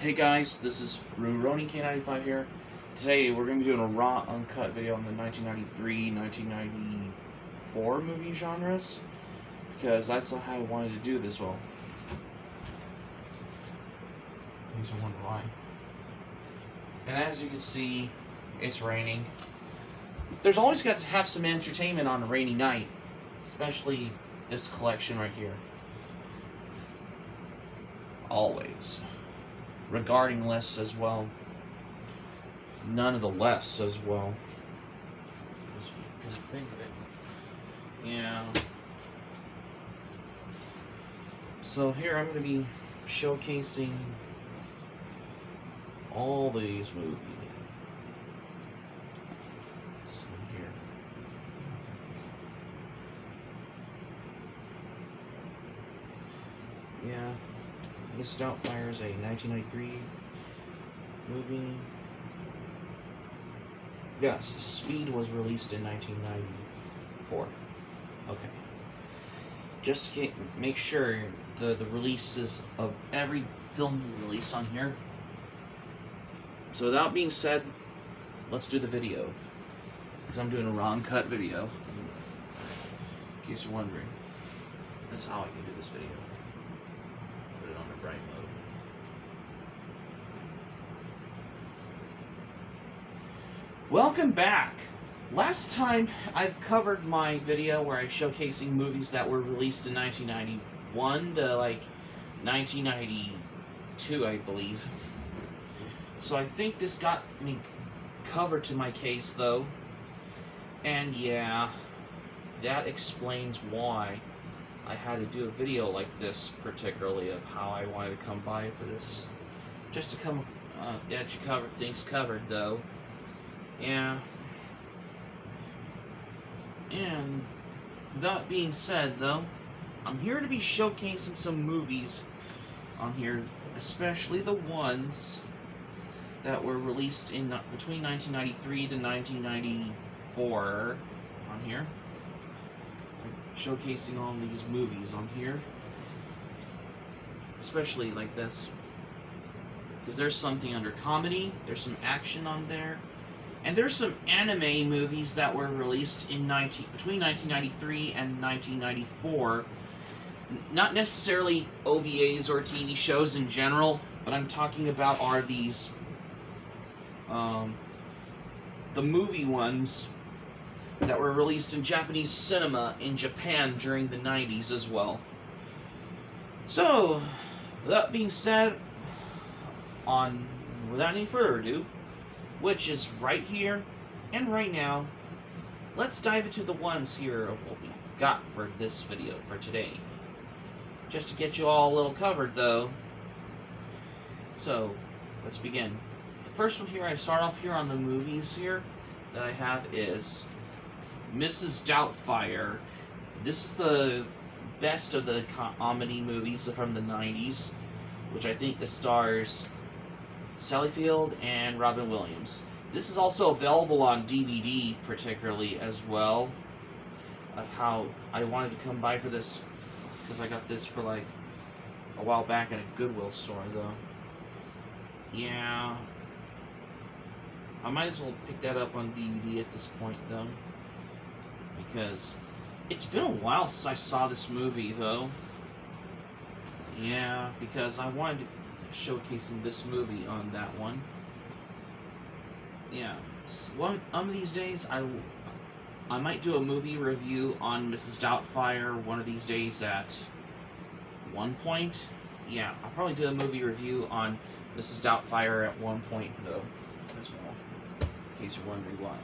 Hey guys, this is Rurouni K95 here. Today we're going to be doing a raw, uncut video on the 1993-1994 movie genres, because that's how I wanted to do this well. In case you wonder why. And as you can see, it's raining. There's always got to have some entertainment on a rainy night, especially this collection right here. Always. Regarding less as well. None of the less as well. Think of it. Yeah. So here I'm going to be showcasing all these movies. So here. Yeah. Miss Doubtfire is a 1993 movie. Yes, Speed was released in 1994. Okay. Just to make sure the releases of every film release on here. So without being said, let's do the video. Because I'm doing a raw cut video. In case you're wondering. That's how I can do this video. Put it on the bright mode. Welcome back. Last time I've covered my video where I'm showcasing movies that were released in 1991 to like 1992, I believe. So I think this got me covered to my case though. And yeah, that explains why I had to do a video like this, particularly of how I wanted to come by for this. Just to come get you covered, things covered though. Yeah. And that being said though, I'm here to be showcasing some movies on here, especially the ones that were released in between 1993 to 1994 on here. Showcasing all these movies on here, especially like this, because there's something under comedy, there's some action on there, and there's some anime movies that were released in between 1993 and 1994. Not necessarily OVAs or TV shows in general, but I'm talking about are these the movie ones that were released in Japanese cinema in Japan during the 90s as well. So, that being said, without any further ado, which is right here and right now, let's dive into the ones here of what we got for this video for today. Just to get you all a little covered though. So, let's begin. The first one here, I start off here on the movies here that I have is Mrs. Doubtfire. This is the best of the comedy movies from the 90s, which I think stars Sally Field and Robin Williams. This is also available on DVD, particularly as well, of how I wanted to come by for this, because I got this for like a while back at a Goodwill store though. Yeah, I might as well pick that up on DVD at this point though, because it's been a while since I saw this movie though. Yeah, because I wanted to showcasing this movie on that one. Yeah, one of these days I might do a movie review on Mrs. Doubtfire one of these days at one point. Yeah, I'll probably do a movie review on Mrs. Doubtfire at one point though as well, in case you're wondering why.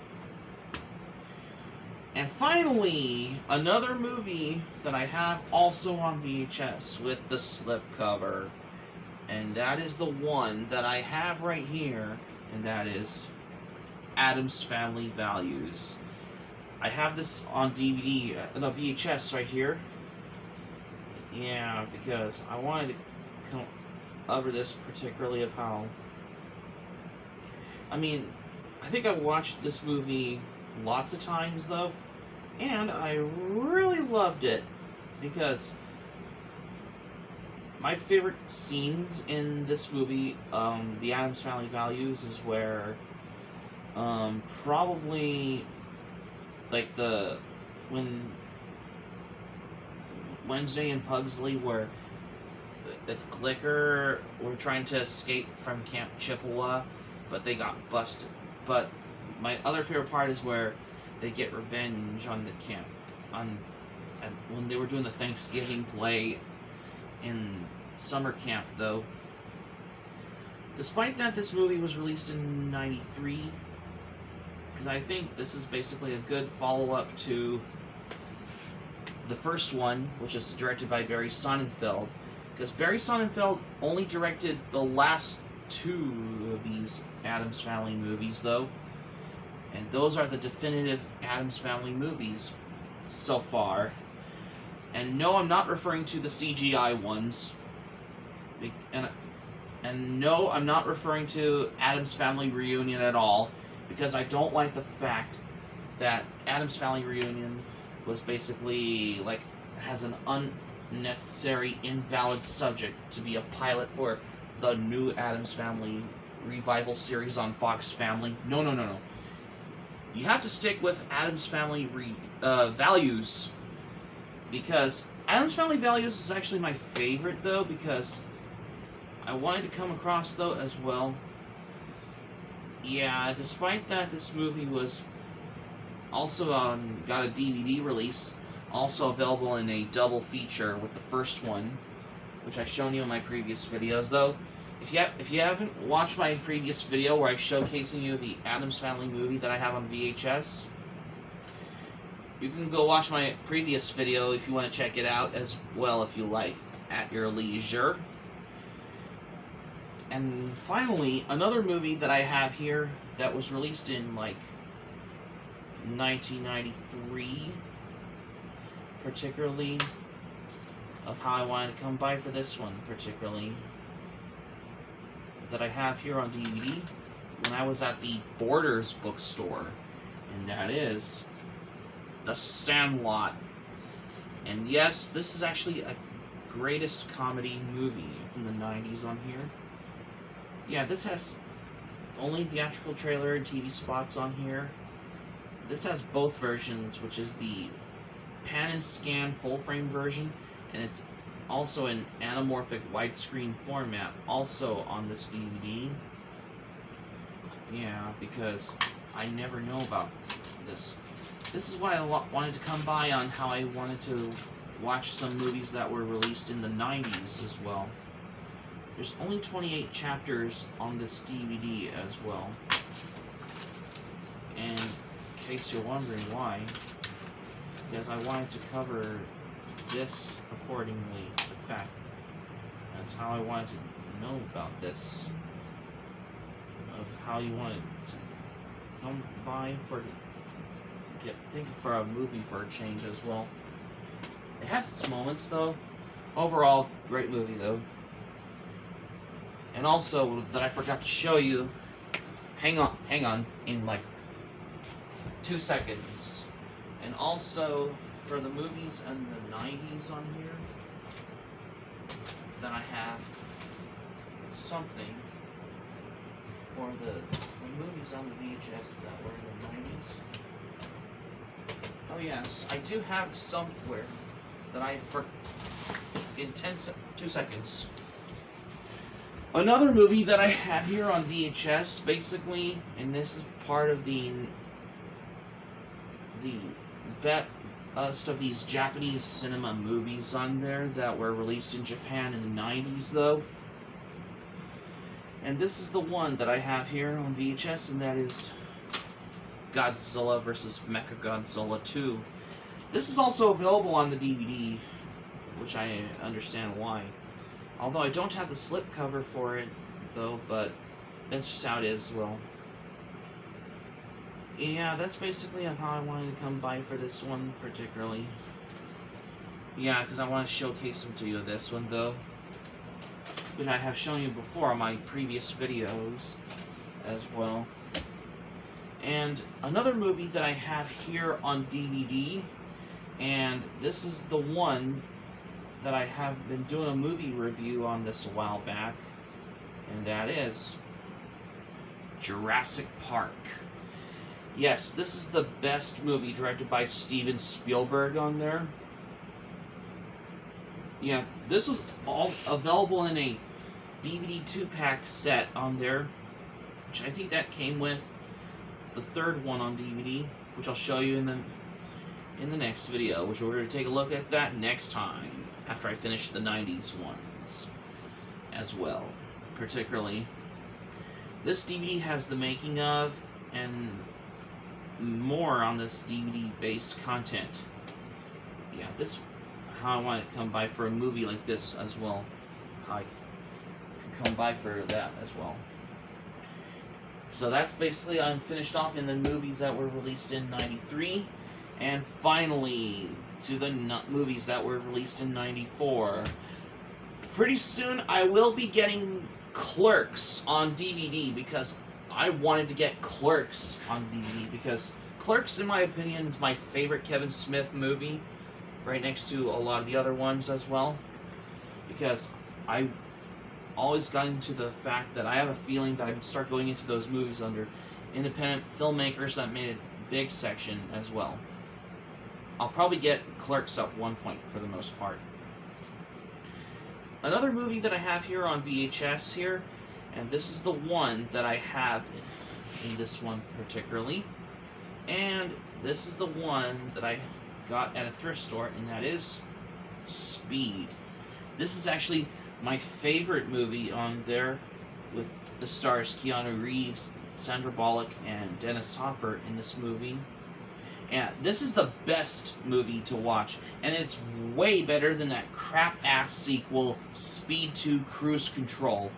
And finally, another movie that I have also on VHS with the slipcover. And that is the one that I have right here, and that is Addams Family Values. I have this on DVD, no, VHS right here. Yeah, because I wanted to cover this particularly of how, I mean, I think I watched this movie lots of times though, and I really loved it because my favorite scenes in this movie, The Addams Family Values, is where probably like when Wednesday and Pugsley were with Glicker were trying to escape from Camp Chippewa, but they got busted. But my other favorite part is where they get revenge on the camp when they were doing the Thanksgiving play in summer camp, though. Despite that, this movie was released in '93, because I think this is basically a good follow-up to the first one, which is directed by Barry Sonnenfeld, because Barry Sonnenfeld only directed the last 2 of these Addams Family movies, though, and those are the definitive Addams Family movies so far. And no, I'm not referring to the CGI ones, and no, I'm not referring to Addams Family Reunion at all, because I don't like the fact that Addams Family Reunion was basically, like, has an unnecessary, invalid subject to be a pilot for the new Addams Family revival series on Fox Family. No. You have to stick with Addams Family Values, because Addams Family Values is actually my favorite, though, because I wanted to come across, though, as well. Yeah, despite that, this movie was also got a DVD release, also available in a double feature with the first one, which I've shown you in my previous videos, though. If you haven't watched my previous video where I'm showcasing you the Addams Family movie that I have on VHS, you can go watch my previous video if you want to check it out as well, if you like, at your leisure. And finally, another movie that I have here that was released in, like, 1993, particularly, of how I wanted to come by for this one, particularly, that I have here on DVD when I was at the Borders bookstore, and that is The Sandlot. And yes, this is actually a greatest comedy movie from the 90s on here. Yeah, this has only theatrical trailer and TV spots on here. This has both versions, which is the pan and scan full frame version, and it's also in anamorphic widescreen format, also on this DVD. Yeah, because I never know about this. This is what I wanted to come by on, how I wanted to watch some movies that were released in the 90s as well. There's only 28 chapters on this DVD as well. And in case you're wondering why, because I wanted to cover this accordingly. In fact, that's how I wanted to know about this. Of how you wanted to come by thinking for a movie for a change as well. It has its moments, though. Overall, great movie, though. And also, that I forgot to show you, hang on, in like 2 seconds. And also, for the movies in the 90s on here, then I have something for the movies on the VHS that were in the 90s. Oh yes, I do have somewhere that in 2 seconds. Another movie that I have here on VHS, basically, and this is part of the best of these Japanese cinema movies on there that were released in Japan in the 90s, though. And this is the one that I have here on VHS, and that is Godzilla vs. Mechagodzilla 2. This is also available on the DVD, which I understand why. Although I don't have the slipcover for it, though, but that's just how it is, well. Yeah, that's basically how I wanted to come by for this one, particularly. Yeah, because I want to showcase them to you, this one, though. Which I have shown you before on my previous videos, as well. And another movie that I have here on DVD, and this is the ones that I have been doing a movie review on this a while back, and that is Jurassic Park. Yes, this is the best movie directed by Steven Spielberg on there. Yeah, this was all available in a DVD 2-pack set on there, which I think that came with the third one on DVD, which I'll show you in the next video, which we're going to take a look at that next time, after I finish the 90s ones as well. Particularly, this DVD has the making of and more on this DVD-based content. Yeah, this how I want to come by for a movie like this as well. How I can come by for that as well. So that's basically, I'm finished off in the movies that were released in '93, and finally to the movies that were released in '94. Pretty soon I will be getting Clerks on DVD, because I wanted to get Clerks on DVD, because Clerks, in my opinion, is my favorite Kevin Smith movie, right next to a lot of the other ones as well, because I always got into the fact that I have a feeling that I would start going into those movies under independent filmmakers that made a big section as well. I'll probably get Clerks at one point for the most part. Another movie that I have here on VHS here, and this is the one that I have in this one particularly, and this is the one that I got at a thrift store, and that is Speed. This is actually my favorite movie on there, with the stars Keanu Reeves, Sandra Bullock, and Dennis Hopper in this movie. And this is the best movie to watch, and it's way better than that crap-ass sequel, Speed 2 Cruise Control.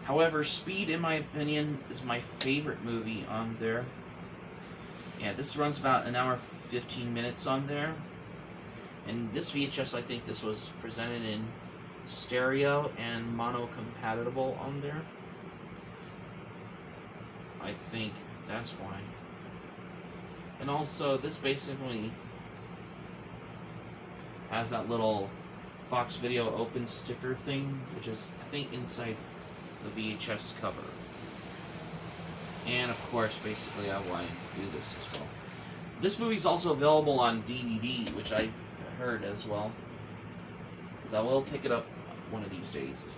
However, Speed, in my opinion, is my favorite movie on there. Yeah, this runs about an hour 15 minutes on there. And this VHS, I think this was presented in stereo and mono compatible on there. I think that's why. And also, this basically has that little Fox Video open sticker thing, which is, I think, inside the VHS cover. And of course, basically, I want to do this as well. This movie's also available on DVD, which I heard as well, because I will pick it up one of these days as well.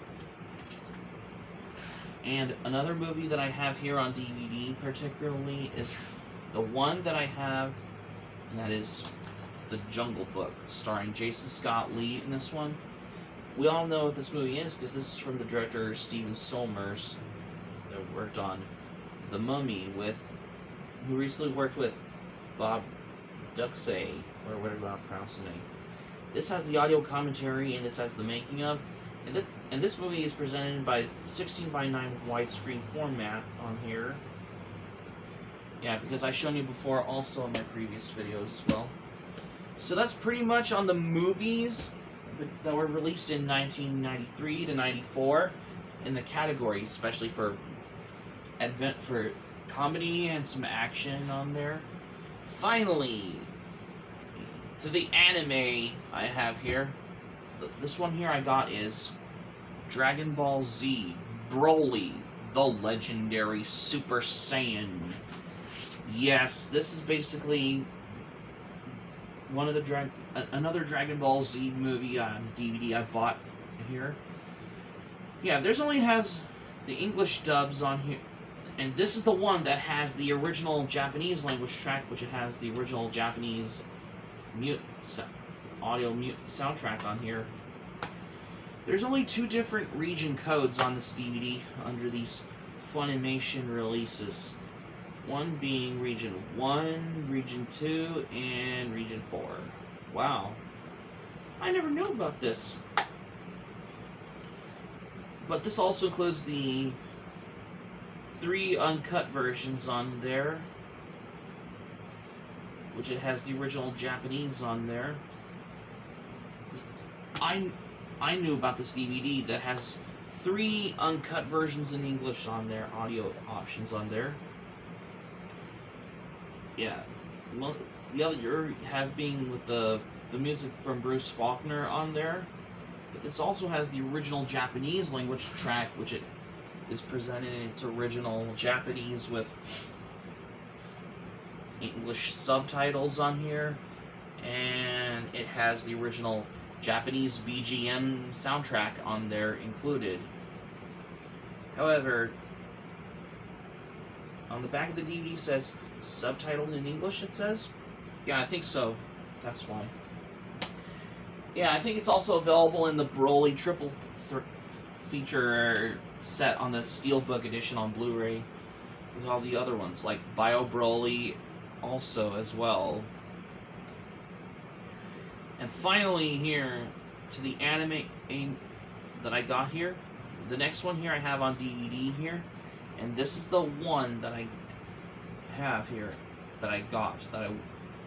And another movie that I have here on DVD particularly is the one that I have, and that is The Jungle Book, starring Jason Scott Lee in this one. We all know what this movie is, because this is from the director Steven Sommers, that worked on The Mummy, who recently worked with Bob Duxay, or whatever I pronounce his name. This has the audio commentary, and this has the making of, and this movie is presented by 16:9 widescreen format on here. Yeah, because I've shown you before also in my previous videos as well. So that's pretty much on the movies that were released in 1993 to 94 in the category, especially for comedy and some action on there. Finally, to the anime I have here. This one here I got is Dragon Ball Z Broly, the legendary Super Saiyan. Yes, this is basically one of the another Dragon Ball Z movie on DVD I bought here. Yeah, there's only has the English dubs on here, and this is the one that has the original Japanese language track, which it has the original Japanese audio soundtrack on here. There's only 2 different region codes on this DVD under these Funimation releases. One being Region 1, Region 2, and Region 4. Wow. I never knew about this. But this also includes the 3 uncut versions on there, which it has the original Japanese on there. I knew about this DVD that has 3 uncut versions in English on there, audio options on there. Yeah, well, the other have being with the the music from Bruce Faulkner on there. But this also has the original Japanese language track, which it is presented in its original Japanese with English subtitles on here. And it has the original Japanese BGM soundtrack on there included. However, on the back of the DVD says subtitled in English, it says? Yeah, I think so. That's why. Yeah, I think it's also available in the Broly triple feature set on the Steelbook edition on Blu-ray with all the other ones, like Bio Broly also as well. And finally here, to the anime that I got here. The next one here I have on DVD here. And this is the one that I have here that I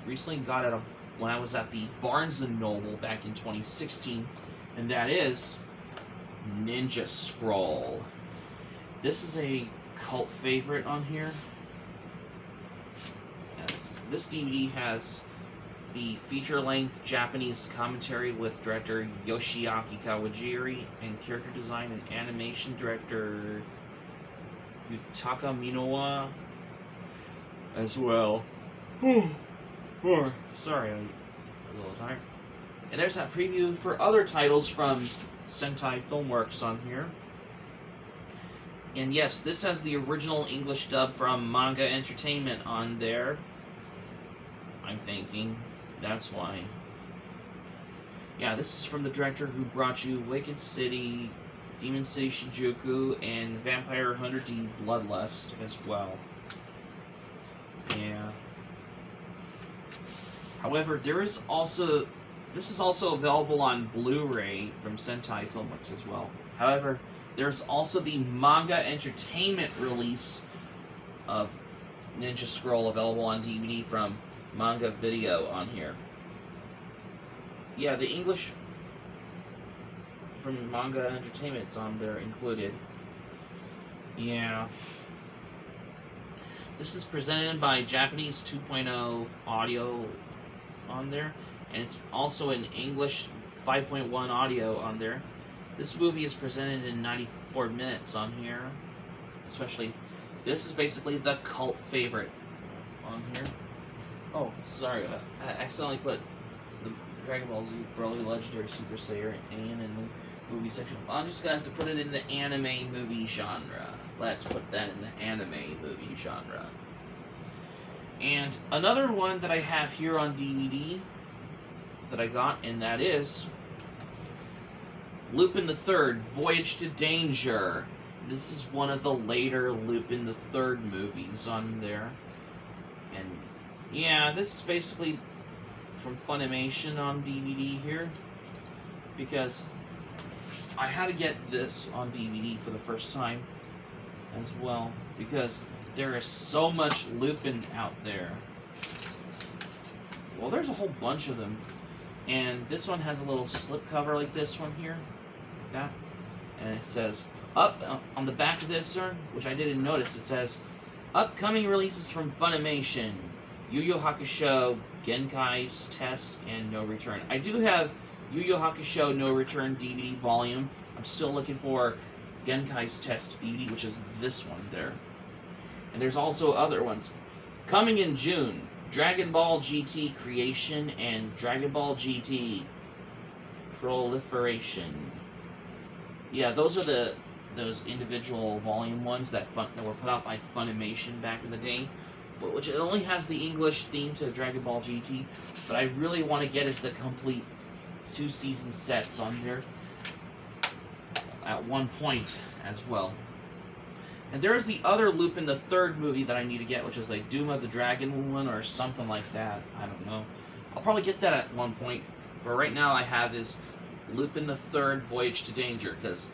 recently got when I was at the Barnes & Noble back in 2016. And that is Ninja Scroll. This is a cult favorite on here. This DVD has the feature-length Japanese commentary with director Yoshiaki Kawajiri and character design and animation director Yutaka Minowa as well. Sorry, I'm a little tired. And there's that preview for other titles from Sentai Filmworks on here. And yes, this has the original English dub from Manga Entertainment on there. I'm thinking. That's why. Yeah, this is from the director who brought you Wicked City, Demon City Shinjuku, and Vampire Hunter D Bloodlust as well. Yeah. However, this is also available on Blu-ray from Sentai Filmworks as well. However, there's also the Manga Entertainment release of Ninja Scroll available on DVD from Manga Video on here. Yeah, the English from Manga Entertainment's on there included. Yeah. This is presented by Japanese 2.0 audio on there, and it's also in English 5.1 audio on there. This movie is presented in 94 minutes on here. Especially, this is basically the cult favorite on here. Oh, sorry, I accidentally put the Dragon Ball Z Broly Legendary Super Saiyan in the movie section. I'm just gonna have to put it in the anime movie genre. Let's put that in the anime movie genre. And another one that I have here on DVD that I got, and that is Lupin the Third, Voyage to Danger. This is one of the later Lupin the Third movies on there. And yeah, this is basically from Funimation on DVD here, because I had to get this on DVD for the first time as well, because there is so much Lupin out there. Well, there's a whole bunch of them, and this one has a little slip cover like this one here, like that, and it says up on the back of this one, which I didn't notice, it says upcoming releases from Funimation: Yu Yu Hakusho, Genkai's Test, and No Return. I do have Yu Yu Hakusho No Return DVD volume. I'm still looking for Genkai's Test DVD, which is this one there. And there's also other ones. Coming in June, Dragon Ball GT Creation and Dragon Ball GT Proliferation. Yeah, those are those individual volume ones that were put out by Funimation back in the day. Which it only has the English theme to Dragon Ball GT, but I really want to get is the complete 2-season sets on there at one point as well. And there's the other Lupin the Third movie that I need to get, which is like Doom of the Dragon one or something like that. I don't know. I'll probably get that at one point. But right now I have is Lupin the Third, Voyage to Danger, because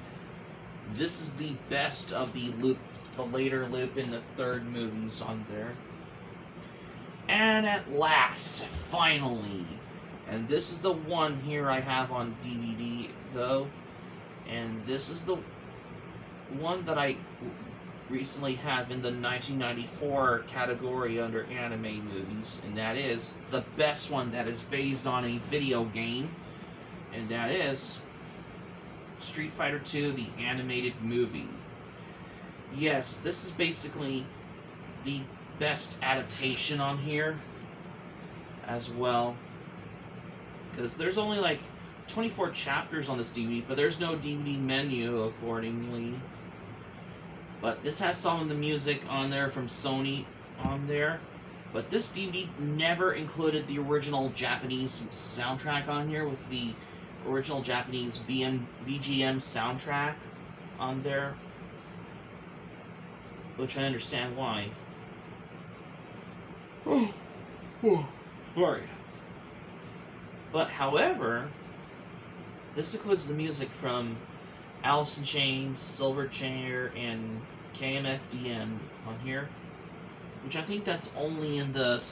this is the best of the later Lupin the Third movies on there. And at last, finally, and this is the one here I have on DVD though, and this is the one that I recently have in the 1994 category under anime movies, and that is the best one that is based on a video game, and that is Street Fighter 2, the animated movie. Yes, this is basically the best adaptation on here as well, because there's only like 24 chapters on this DVD, but there's no DVD menu accordingly. But this has some of the music on there from Sony on there. But this DVD never included the original Japanese soundtrack on here, with the original Japanese BGM soundtrack on there, which I understand why. Sorry. But however, this includes the music from Alice in Chains, Silverchair, and KMFDM on here, which I think that's only in the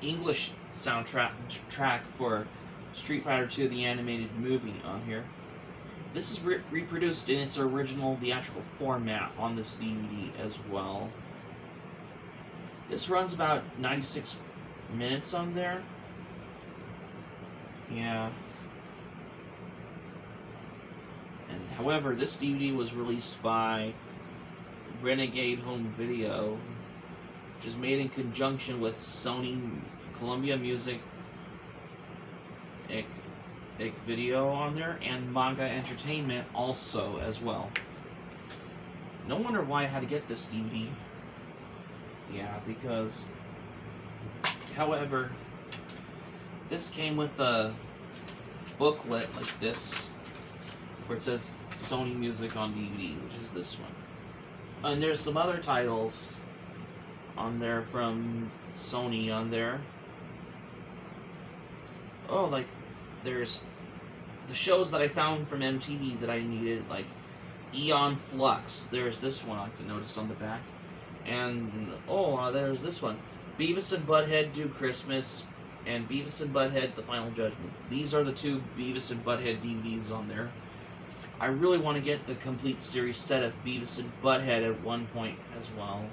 English soundtrack for Street Fighter 2, the animated movie on here. This is reproduced in its original theatrical format on this DVD as well. This runs about 96 minutes on there. Yeah. And however, this DVD was released by Renegade Home Video, which is made in conjunction with Sony, Columbia Music, Video on there, and Manga Entertainment also as well. No wonder why I had to get this DVD. Yeah, because, however, this came with a booklet like this, where it says Sony Music on DVD, which is this one. And there's some other titles on there from Sony on there. Oh, like, there's the shows that I found from MTV that I needed, like Eon Flux. There's this one I can notice on the back. And, there's this one. Beavis and Butthead Do Christmas, and Beavis and Butthead The Final Judgment. These are the two Beavis and Butthead DVDs on there. I really want to get the complete series set of Beavis and Butthead at one point as well.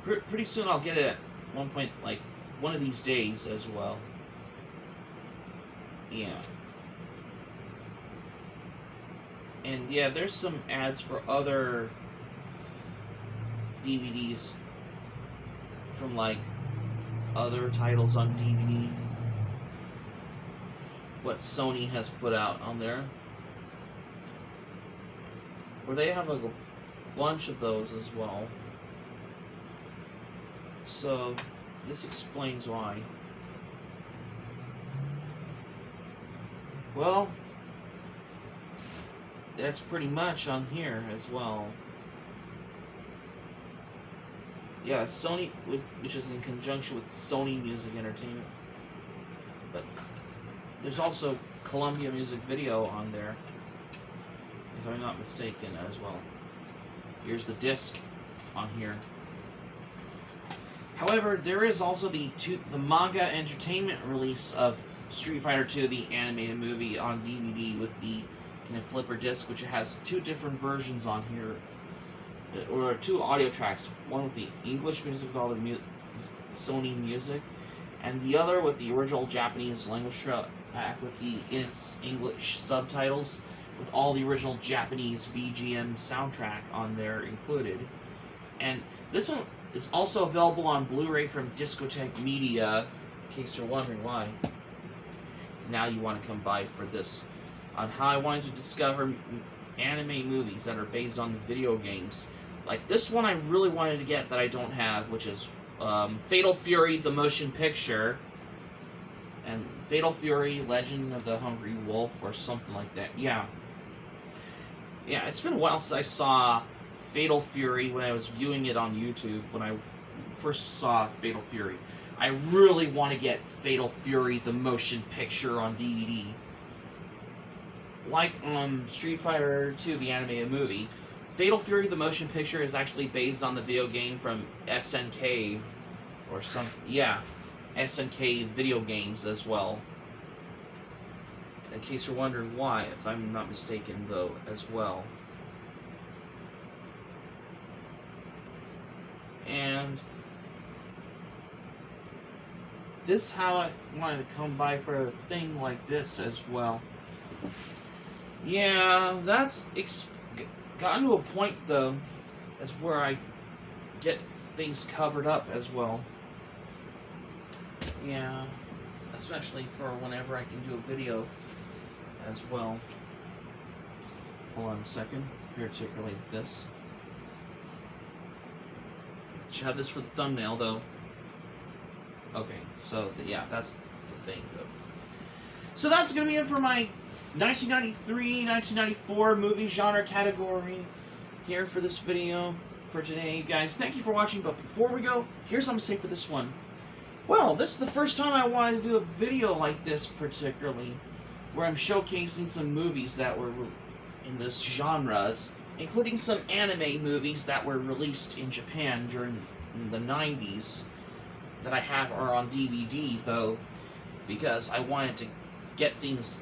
Pretty soon I'll get it at one point, like one of these days as well. Yeah. And yeah, there's some ads for other DVDs from like other titles on DVD. What Sony has put out on there. Where they have like a bunch of those as well. So this explains why. Well, that's pretty much on here as well. Yeah, Sony, which is in conjunction with Sony Music Entertainment. But there's also Columbia Music Video on there, if I'm not mistaken, as well. Here's the disc on here. However, there is also the Manga Entertainment release of Street Fighter 2, the animated movie, on DVD with the flipper disc, which has two different versions on here, or two audio tracks. One with the English music with all the Sony music, and the other with the original Japanese language track with the English subtitles, with all the original Japanese BGM soundtrack on there included. And this one is also available on Blu-ray from Discotheque Media, in case you're wondering why. Now you want to come by for this, on how I wanted to discover anime movies that are based on video games. Like this one I really wanted to get that I don't have, which is Fatal Fury, the motion picture, and Fatal Fury, Legend of the Hungry Wolf, or something like that. Yeah, it's been a while since I saw Fatal Fury when I was viewing it on YouTube, when I first saw Fatal Fury. I really want to get Fatal Fury, the motion picture, on DVD. Like Street Fighter 2, the animated movie, Fatal Fury, the motion picture, is actually based on the video game from SNK, or SNK video games as well. In case you're wondering why, if I'm not mistaken, though, as well. And this is how I wanted to come by for a thing like this as well. Yeah, that's gotten to a point though, as where I get things covered up as well. Yeah, especially for whenever I can do a video as well. Hold on a second, particularly this. Should have this for the thumbnail though. Okay, so yeah, that's the thing though. So that's gonna be it for my 1993, 1994 movie genre category here for this video for today, guys. Thank you for watching, but before we go, here's what I'm gonna say for this one. Well, this is the first time I wanted to do a video like this particularly, where I'm showcasing some movies that were in those genres, including some anime movies that were released in Japan during the 90s that I have are on DVD though, because I wanted to get things,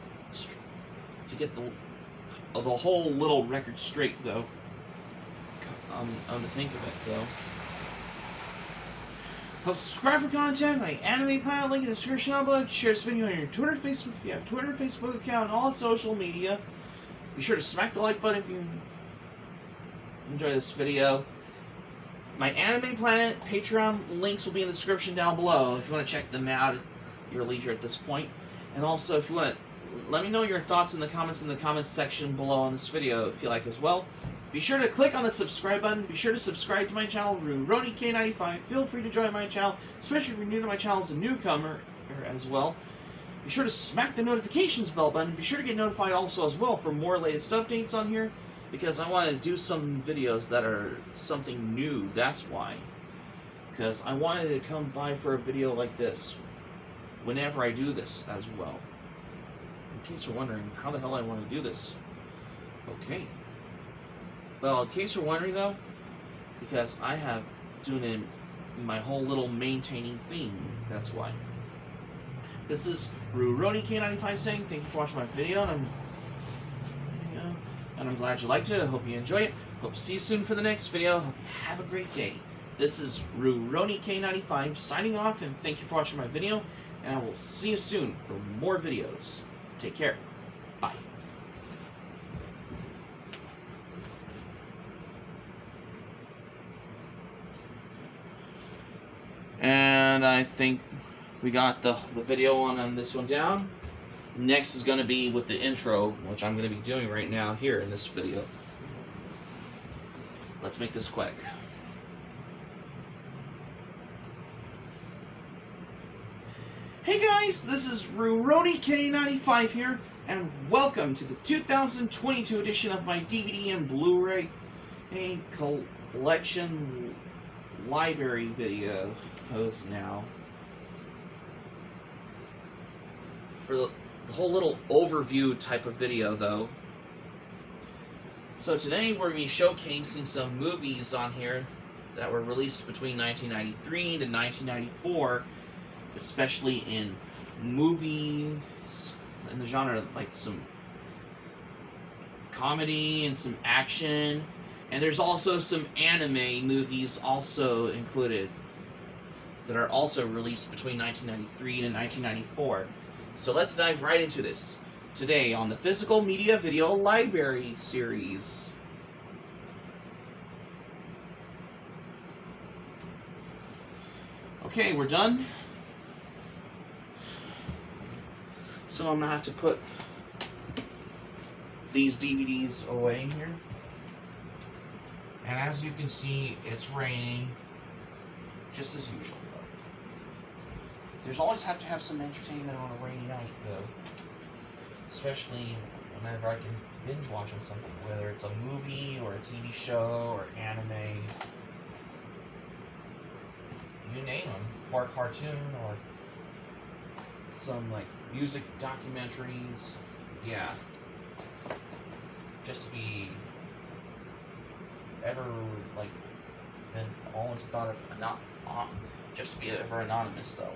to get the whole little record straight though. To think of it though. Hope subscribe for content. My anime pile link in the description down below. Share this video on your Twitter, Facebook, if you have Twitter, Facebook account, and all social media. Be sure to smack the like button if you enjoy this video. My Anime Planet Patreon links will be in the description down below if you want to check them out at your leisure at this point. And also, if you want to let me know your thoughts in the comments section below on this video if you like as well. Be sure to click on the subscribe button. Be sure to subscribe to my channel, RoniK95. Feel free to join my channel, especially if you're new to my channel as a newcomer as well. Be sure to smack the notifications bell button. Be sure to get notified also as well for more latest updates on here, because I want to do some videos that are something new. That's why. Because I wanted to come by for a video like this whenever I do this as well. In case you're wondering how the hell I want to do this. Okay. Well, in case you're wondering though, because I have doing in my whole little maintaining theme. That's why. This is RoniK95 saying thank you for watching my video, and I'm glad you liked it. I hope you enjoy it. Hope to see you soon for the next video. Hope you have a great day. This is RoniK95 signing off, and thank you for watching my video, and I will see you soon for more videos. Take care. Bye. And I think we got the video on this one down. Next is going to be with the intro, which I'm going to be doing right now here in this video. Let's make this quick. Hey guys, this is RoniK95 here, and welcome to the 2022 edition of my DVD and Blu Ray Collection library video post now. For the whole little overview type of video though. So today we're going to be showcasing some movies on here that were released between 1993 to 1994, especially in movies in the genre like some comedy and some action, and there's also some anime movies also included that are also released between 1993 and 1994. So let's dive right into this today on the Physical Media Video Library series. Okay, we're done. So I'm gonna have to put these DVDs away here. And as you can see, it's raining, just as usual. There's always have to have some entertainment on a rainy night, though. Especially whenever I can binge watch on something, whether it's a movie or a TV show or anime. You name them. Or a cartoon or some like music documentaries. Yeah. Just to be ever like been always thought of not just to be ever anonymous though.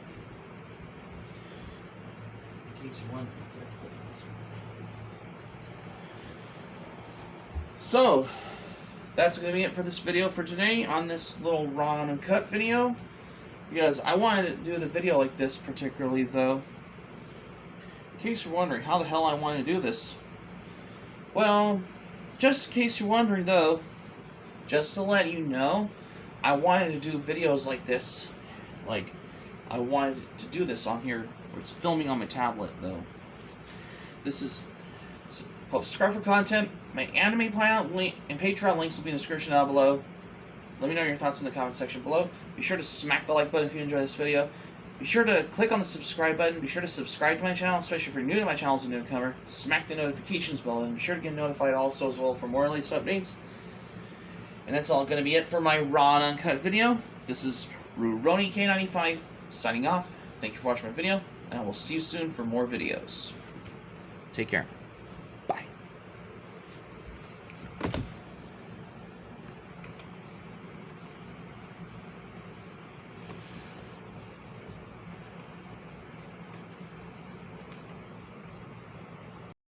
In case you wonder. So that's going to be it for this video for today on this little raw and uncut video. Because I wanted to do the video like this particularly, though. In case you're wondering how the hell I wanted to do this. Well, just in case you're wondering, though, just to let you know, I wanted to do videos like this. Like, I wanted to do this on here. It's filming on my tablet, though. This is... Hope subscribe for content. My anime plan link and Patreon links will be in the description down below. Let me know your thoughts in the comment section below. Be sure to smack the like button if you enjoy this video. Be sure to click on the subscribe button. Be sure to subscribe to my channel, especially if you're new to my channel as a newcomer. Smack the notifications bell and be sure to get notified also as well for more latest updates. And that's all going to be it for my raw and uncut video. This is Rurouni K95 signing off. Thank you for watching my video, and I will see you soon for more videos. Take care.